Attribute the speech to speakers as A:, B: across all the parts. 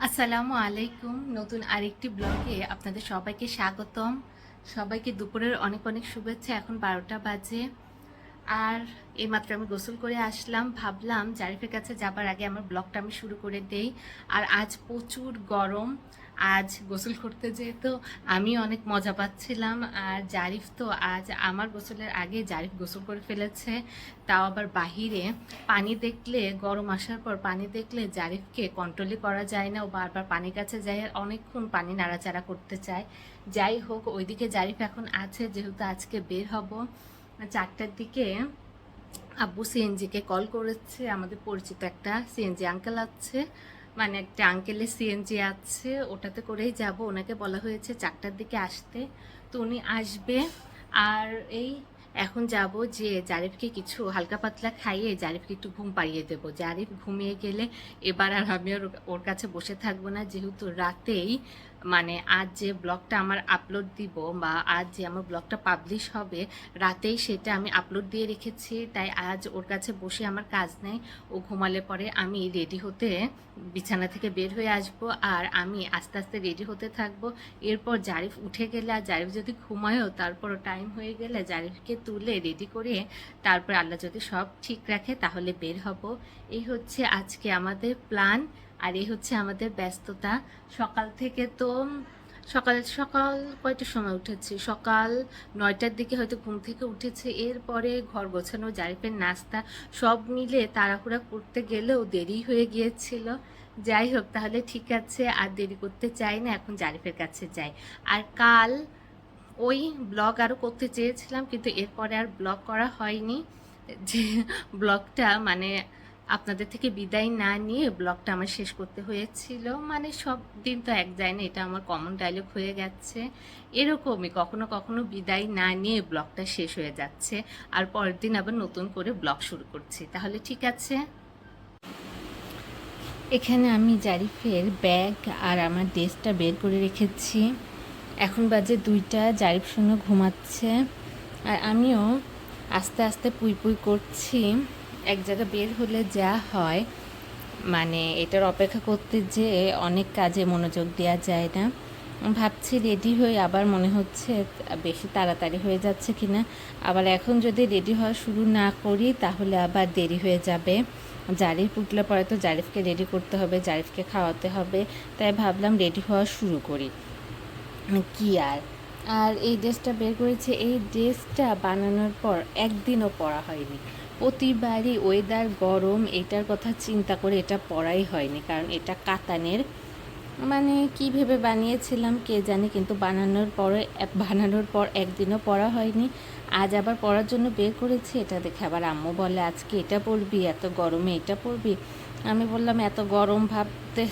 A: আসসালামু আলাইকুম। নতুন আরেকটি ব্লগে আপনাদের সবাইকে স্বাগতম। সবাইকে দুপুরের অনেক অনেক শুভেচ্ছা। এখন 12টা বাজে। আর এইমাত্র আমি গোসল করে আসলাম। ভাবলাম জারিফের কাছে যাবার আগে আমার ব্লগটা আমি শুরু করে দেই। আর আজ প্রচুর গরম। আজ গোসল করতে যেহেতু আমি অনেক মজা পাচ্ছিলাম। আর জারিফ তো আজ আমার গোসলের আগে জারিফ গোসল করে ফেলেছে, তাও আবার বাহিরে। পানি দেখলে, গরম আসার পর পানি দেখলে জারিফকে কন্ট্রোলই করা যায় না। ও বারবার পানির কাছে যায় আর অনেকক্ষণ পানি নাড়াচাড়া করতে চায়। যাই হোক, ওইদিকে জারিফ এখন আছে, যেহেতু আজকে বের হব 4টার দিকে। আব্বু সিএনজিকে কল করেছে। আমাদের পরিচিত একটা সিএনজি আঙ্কেল আছে, মানে একটা আঙ্কেলের সিএনজি আছে, ওটাতে করেই যাব। ওনাকে বলা হয়েছে 4টার দিকে আসতে, তো উনি আসবে। আর এই এখন যাব যে জারিফকে কিছু হালকা পাতলা খাইয়ে জারিফকে একটু ঘুম পাড়িয়ে দেবো। জারিফ ঘুমিয়ে গেলে এবার আর আমি ওর কাছে বসে থাকবো না, যেহেতু রাতেই মানে আজ যে ব্লগটা আমার আপলোড দিব বা আজ যে আমার ব্লগটা পাবলিশ হবে রাতেই সেটা আমি আপলোড দিয়ে রেখেছি। তাই আজ ওর কাছে বসে আমার কাজ নেই। ও ঘুমালে পরে আমি রেডি হতে বিছানা থেকে বের হয়ে আসব, আর আমি আস্তে আস্তে রেডি হতে থাকবো। এরপর জারিফ উঠে গেলে আর জারিফ যদি ঘুমায়ও, তারপরও টাইম হয়ে গেলে জারিফকে তুলে রেডি করে তারপর আল্লাহ যদি সব ঠিক রাখে তাহলে বের হব। এই হচ্ছে আজকে আমাদের প্ল্যান, আর এই হচ্ছে আমাদের ব্যস্ততা। সকাল থেকে তো সকাল সকাল কয়টার সময় উঠেছি? সকাল 9টার দিকে হয়তো ঘুম থেকে উঠেছে। এরপরে ঘর গোছানো, জারিফের নাস্তা, সব মিলে তাড়াহুড়া করতে গেলেও দেরি হয়ে গিয়েছিল। যাই হোক, তাহলে ঠিক আছে, আর দেরি করতে চাই না, এখন জারিফের কাছে যাই। আর কাল ওই ব্লগ আরও করতে চেয়েছিলাম, কিন্তু এরপরে আর ব্লগ করা হয়নি। যে ব্লগটা মানে আপনাদের থেকে বিদায় না নিয়ে ব্লগটা আমার শেষ করতে হয়েছিল। মানে সব দিন তো এক যায় না, এটা আমার কমন ডায়লগ হয়ে গেছে। এরকমই কখনো কখনো বিদায় না নিয়ে ব্লগটা শেষ হয়ে যাচ্ছে, আর পরের দিন আবার নতুন করে ব্লগ শুরু করছি। তাহলে ঠিক আছে। এখানে আমি জারিফের ব্যাগ আর আমার ড্রেসটা বের করে রেখেছি। এখন বাজে 2টা। জারিফ শুনে ঘুমাচ্ছে, আর আমিও আস্তে আস্তে পুই পুই করছি। এক জায়গায় বের হলে যা হয়, মানে এটার অপেক্ষা করতে যে অনেক কাজে মনোযোগ দেওয়া যায় না। ভাবছি রেডি হয়ে, আবার মনে হচ্ছে বেশি তাড়াতাড়ি হয়ে যাচ্ছে কিনা। আবার এখন যদি রেডি হওয়া শুরু না করি তাহলে আবার দেরি হয়ে যাবে। জারিফ উঠলে পরে তো জারিফকে রেডি করতে হবে, জারিফকে খাওয়াতে হবে। তাই ভাবলাম রেডি হওয়া শুরু করি। কি আর আর এই ড্রেসটা বের করেছে, এই ড্রেসটা বানানোর পর একদিনও পরা হয়নি। প্রতিবারই ওয়েদার গরম, এটার কথা চিন্তা করে এটা পরাই হয়নি, কারণ এটা কাতানের। মানে কী ভেবে বানিয়েছিলাম কে জানি, কিন্তু বানানোর পর একদিনও পরা হয়নি। আজ আবার পরার জন্য বের করেছি। এটা দেখে আবার আম্মু বলে, আজকে এটা পরবি, এত গরমে এটা পরবি। আমি বললাম এত গরম ভাবতে,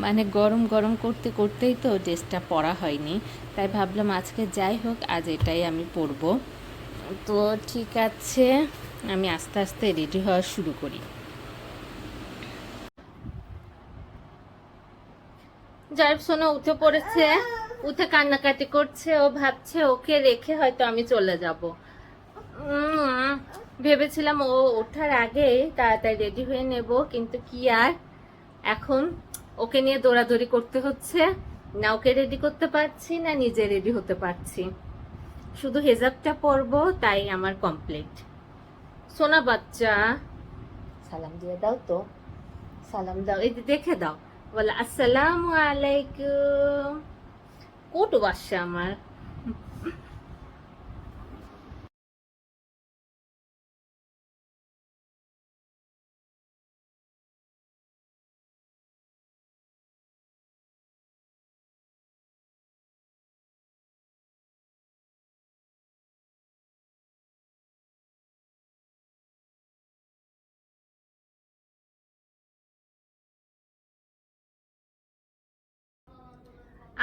A: মানে গরম গরম করতে করতেই তো ড্রেসটা পরা হয়নি। তাই ভাবলাম আজকে যাই হোক, আজ এটাই আমি পরবো। তো ঠিক আছে, আমি আস্তে আস্তে রেডি হওয়া শুরু করি। জারিফ সোনা উঠে পড়েছে, উঠে কান্নাকাটি করছে। ও ভাবছে ওকে রেখে হয়তো আমি চলে যাব। ভেবেছিলাম ও ওঠার আগে তাড়াতাড়ি রেডি হয়ে নেব, কিন্তু কি আর, এখন ওকে নিয়ে দৌড়াদৌড়ি করতে হচ্ছে। না ওকে রেডি করতে পারছি, না নিজে রেডি হতে পারছি। শুধু হেজাবটা পরবো, তাই আমার কমপ্লিট। সোনা বাচ্চা, সালাম দিয়ে দাও তো, সালাম দাও, এই যে দেখে দাও, বলে আসসালামু আলাইকুম। কোট বাসা আমার।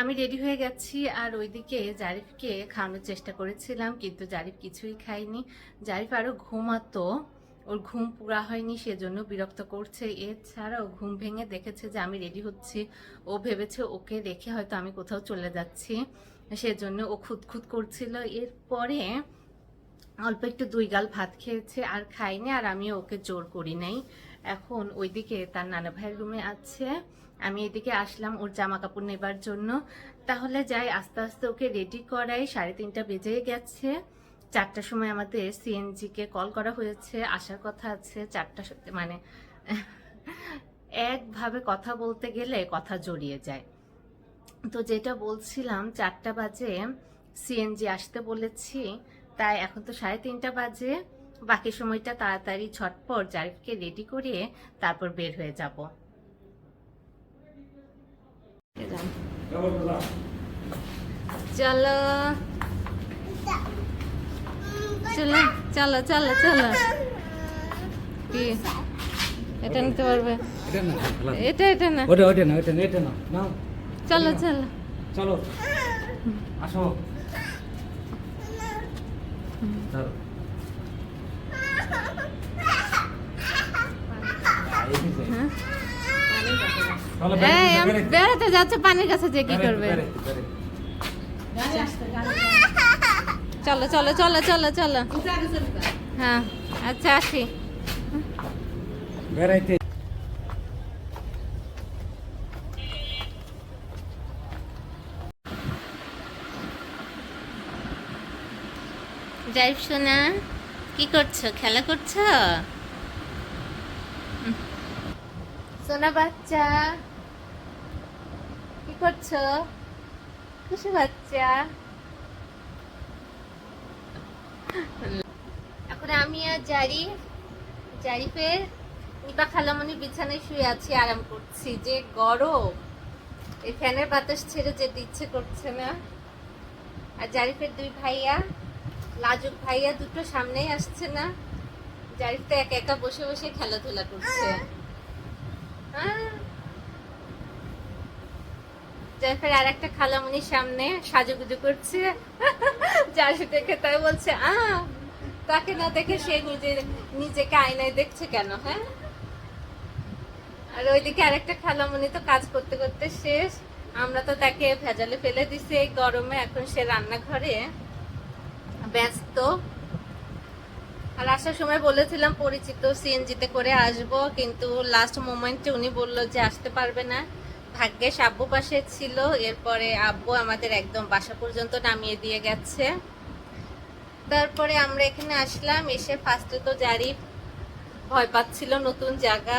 A: আমি রেডি হয়ে গেছি, আর ওইদিকে জারিফকে খাওয়ানোর চেষ্টা করেছিলাম, কিন্তু জারিফ কিছুই খায়নি। জারিফ আরো ঘুমাতো, ওর ঘুম পুরা হয়নি, সেজন্য বিরক্ত করছে। এছাড়াও ঘুম ভেঙে দেখেছে যে আমি রেডি হচ্ছি, ও ভেবেছে ওকে রেখে হয়তো আমি কোথাও চলে যাচ্ছি, সেজন্য ও খুঁতখুত করছিল। এরপরে অল্প একটু 2 গাল ভাত খেয়েছে, আর খাইনি, আর আমি ওকে জোর করি নাই। এখন ওইদিকে তার নানা ভাইয়ের রুমে আছে, আমি এদিকে আসলাম ওর জামা কাপড় নেবার জন্য। তাহলে যাই, আস্তে আস্তে ওকে রেডি করাই। 3:30 বেজে গেছে। 4টার সময় আমাদের সিএনজি কে কল করা হয়েছে, আসার কথা আছে 4টা, মানে একভাবে কথা বলতে গেলে কথা জড়িয়ে যায়। তো যেটা বলছিলাম, 4টা বাজে সিএনজি আসতে বলেছি, তাই এখন তো 3:30 বাজে। বাকি সময়টা তাড়াতাড়ি ঝটপট জারিফকে রেডি করিয়ে তারপর বের হয়ে যাব। চলো চলো চলো চলো চলো। কি এটা নিতে পারবে? এটা এটা না,
B: ওটা ওটা না, ওটা না, এটা না, নাও।
A: চলো চলো
B: চলো আসো। ধরো।
A: হ্যাঁ?
B: চলো,
A: এই আমি বেড়াতে যাচ্ছে, পানির কাছে যে কি করবে? চলো চলো চলো চলো চলো। হ্যাঁ আচ্ছা আসি।
B: বেড়াইতে।
A: জারিফ সোনা, কি করছো? খেলা করছো? সোনা বাচ্চা, কি করছো? খুশি বাচ্চা। এখন আমি আর জারিফের নিপা খালামণি বিছানায় শুয়ে আছি, আরাম করছি। যে গরম, এই ফ্যানের বাতাস ছেড়ে যেতে ইচ্ছে করছে না। আর জারিফের 2 ভাইয়া, লাজুক ভাইয়া দুটো সামনেই আসছে না। জারিফ তো একা একা বসে বসে খেলাধুলা করছে। জারিফের আর একটা খালামণির সামনে সাজুগুজু করছে। জারিফ দেখে তাই বলছে, তাকে না দেখে সে নিজেকে আয়নায় দেখছে কেন? হ্যাঁ। আর ওইদিকে আরেকটা খালামণি তো কাজ করতে করতে শেষ। আমরা তো তাকে ভেজালে ফেলে দিছি এই গরমে। এখন সে রান্নাঘরে ব্যস্ত। আর আসার সময় বলেছিলাম পরিচিত সিএনজিতে করে আসব, কিন্তু লাস্ট মোমেন্টে উনি বললো যে আসতে পারবে না। ভাগ্যেশ আব্বু পাশে ছিল, এরপরে আব্বু আমাদের একদম বাসা পর্যন্ত নামিয়ে দিয়ে গেছে। তারপরে আমরা এখানে আসলাম। এসে ফার্স্টে তো জারিফ ভয় পাচ্ছিল, নতুন জায়গা।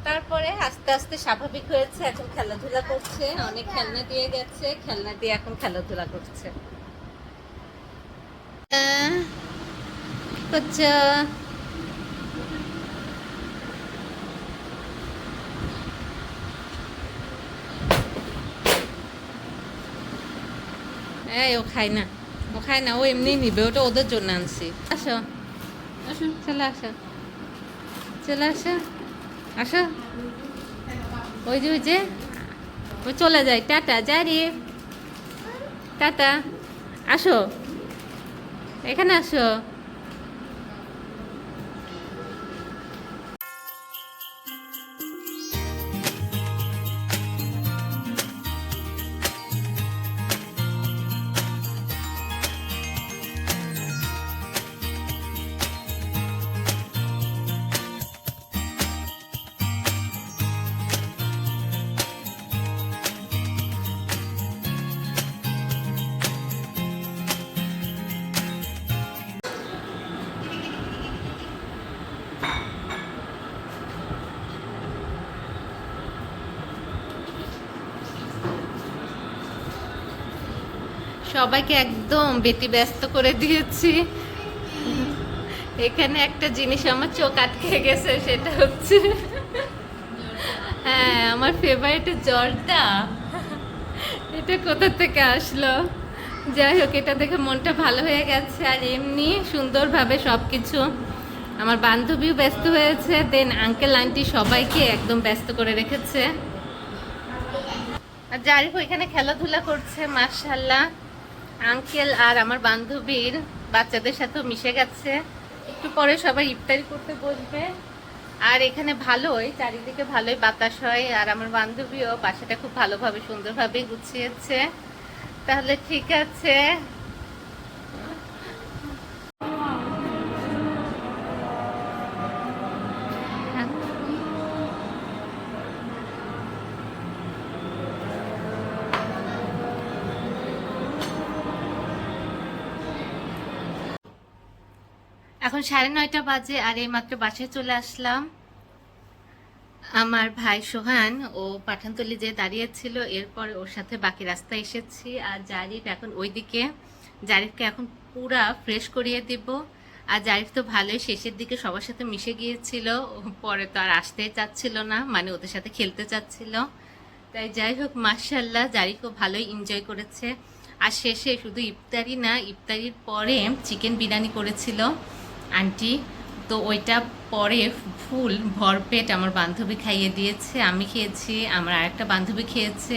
A: তারপরে আস্তে আস্তে স্বাভাবিক হয়েছে, এখন খেলাধুলা করছে। অনেক খেলনা দিয়ে গেছে, খেলনা দিয়ে এখন খেলাধুলা করছে। করছো এই, ও খায় না, ও খায় না, ও এমনি নিবে, ওটা ওদের জন্য আনছি। আসো আসো, চলে আসো, চলে আসো, আসো। ওই যে ও চলে যায়। Tata Zarif, tata. আসো, এখানে আসো। সবাইকে একদম ব্যতিব্যস্ত করে দিয়েছি। এখানে একটা জিনিস আমার চোখ আটকে গেছে, সেটা হচ্ছে হ্যাঁ, আমার ফেভারিট জর্দা। এটা কোথা থেকে আসলো? যাই হোক, এটা দেখে মনটা ভালো হয়ে গেছে। আর এমনি সুন্দরভাবে সব কিছু, আমার বান্ধবীও ব্যস্ত হয়েছে, দেন আঙ্কেল আন্টি সবাইকে একদম ব্যস্ত করে রেখেছে। আর জারিফ এখানে খেলাধুলা করছে, মাশাআল্লাহ। আঙ্কেল আর আমার বান্ধবীর বাচ্চাদের সাথেও মিশে গেছে। একটু পরে সবাই ইফতারি করতে বসবে। আর এখানে ভালোই, চারিদিকে ভালোই বাতাস হয়। আর আমার বান্ধবীও বাসাটা খুব ভালোভাবে সুন্দরভাবে গুছিয়েছে। তাহলে ঠিক আছে। এখন 9:30 বাজে আর এই মাত্র বাসায় চলে আসলাম। আমার ভাই সোহান ও পাঠানতলি যে দাঁড়িয়েছিল, এরপরে ওর সাথে বাকি রাস্তা এসেছি। আর জারিফ এখন ওইদিকে, জারিফকে এখন পুরা ফ্রেশ করিয়ে দিব। আর জারিফ তো ভালোই শেষের দিকে সবার সাথে মিশে গিয়েছিল, পরে তো আর আসতে চাচ্ছিল না, মানে ওদের সাথে খেলতে চাচ্ছিল। তাই যাই হোক, মাশাআল্লাহ জারিফও ভালোই এনজয় করেছে। আর শেষে শুধু ইফতারি না, ইফতারির পরে চিকেন বিরিয়ানি করেছিল আন্টি, তো ওইটা পরে ফুল ভরপেট আমার বান্ধবী খাইয়ে দিয়েছে, আমি খেয়েছি, আমার আরেকটা বান্ধবী খেয়েছে,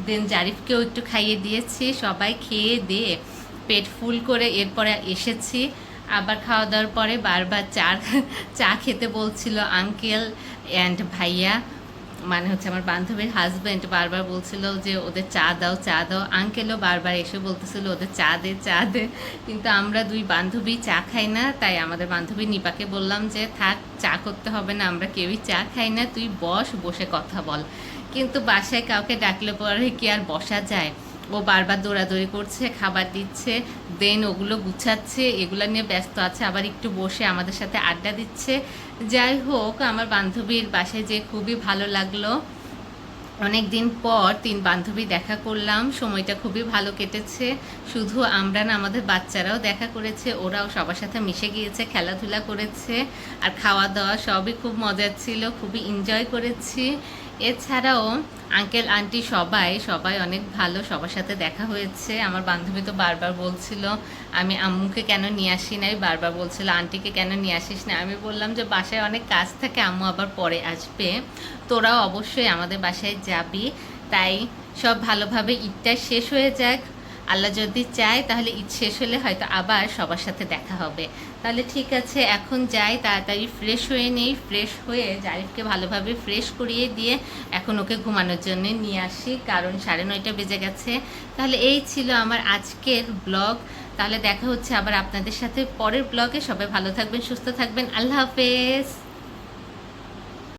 A: দেন জারিফকেও একটু খাইয়ে দিয়েছি। সবাই খেয়ে দিয়ে পেট ফুল করে এরপরে এসেছি। আবার খাওয়া দাওয়ার পরে বারবার চা খেতে বলছিল আঙ্কেল অ্যান্ড ভাইয়া, মানে হচ্ছে আমার বান্ধবীর হাজব্যান্ড বারবার বলছিল যে ওদের চা দাও চা দাও। আঙ্কেলও বারবার এসে বলতেছিল ওদের চা দে চা দে, কিন্তু আমরা দুই বান্ধবী চা খাই না। তাই আমাদের বান্ধবী নিপাকে বললাম যে থাক, চা করতে হবে না, আমরা কেউই চা খাই না, তুই বসে কথা বল। কিন্তু বাসায় কাউকে ডাকলে পরে কি আর বসা যায়? ও বারবার দৌড়াদৌড়ি করছে, খাবার দিচ্ছে, দেন ওগুলো গুছাচ্ছে, এগুলো নিয়ে ব্যস্ত আছে, আবার একটু বসে আমাদের সাথে আড্ডা দিচ্ছে। যাই হোক, আমার বান্ধবীর বাসায় যে খুবই ভালো লাগলো। অনেক দিন পর 3 বান্ধবী দেখা করলাম, সময়টা খুবই ভালো কেটেছে। শুধু আমরা না, আমাদের বাচ্চারাও দেখা করেছে, ওরাও সবার সাথে মিশে গিয়েছে, খেলাধুলা করেছে, আর খাওয়া দাওয়া সবই খুব মজার ছিল, খুবই এনজয় করেছি। এছাড়াও আঙ্কেল আন্টি সবাই অনেক ভালো, সবার সাথে দেখা হয়েছে। আমার বান্ধবী তো বারবার বলছিল আমি আম্মুকে কেন নিয়ে আসি নাই, বারবার বলছিল আন্টিকে কেন নিয়ে আসিস না। আমি বললাম যে বাসায় অনেক কাজ থাকে, আম্মু আবার পরে আসবে, তোরাও অবশ্যই আমাদের বাসায় যাবি। তাই সব ভালোভাবে ঈদটা শেষ হয়ে যাক, আল্লাহ যদি চায় তাহলে ঈদ শেষ হলে হয়তো আবার সবার সাথে দেখা হবে। তাহলে ঠিক আছে, এখন যাই, তাড়াতাড়ি ফ্রেশ হয়ে নেই, ফ্রেশ হয়ে জারিফকে ভালোভাবে ফ্রেশ করিয়ে দিয়ে এখন ওকে ঘুমানোর জন্য নিয়ে আসি, কারণ 9:30 বেজে গেছে। তাহলে এই ছিল আমার আজকের ব্লগ। তাহলে দেখা হচ্ছে আবার আপনাদের সাথে পরের ব্লগে। সবাই ভালো থাকবেন, সুস্থ থাকবেন, আল্লাহ হাফেজ।